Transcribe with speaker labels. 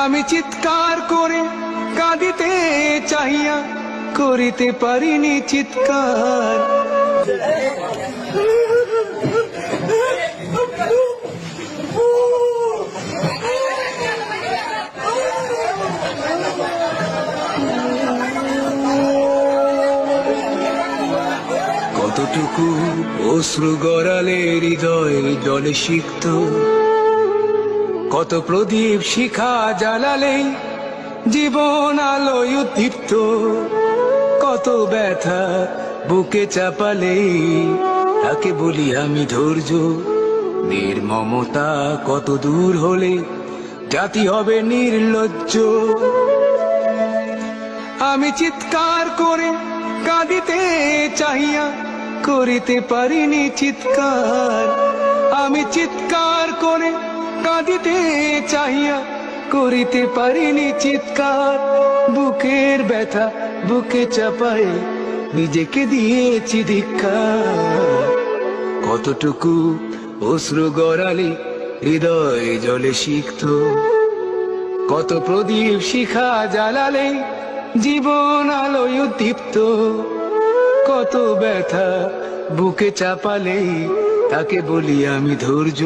Speaker 1: আমি চিৎকার করে কাঁদিতে চাহিয়া করিতে পারিনি চিৎকার। কতটুকু অশ্রু গড়ালে হৃদয় জলে সিক্ত, কত প্রদীপ শিখা জ্বালালে জীবন আলোয় উদ্দীপ্ত, কত ব্যথা বুকে চাপালে তাকে বলি আমি ধৈর্য। নির্মমতা কত দূর হলে জাতি হবে নির্লজ্জ। আমি চিৎকার করে কাঁদিতে চাহিয়া করিতে পারিনি চিৎকার। আমি চিৎকার করে কাঁদিতে চাহিয়া করিতে পারিনি চিৎকার। বুকের ব্যথা বুকে চাপায় নিজেকে দিয়েছি ধিক্কার। কতটুকু অশ্রু গড়ালে হৃদয় জলে সিক্ত, কত প্রদীপ শিখা জ্বালালে জীবন আলোয় উদ্দীপ্ত, কত ব্যথা বুকে চাপালে তাকে বলি আমি ধৈর্য।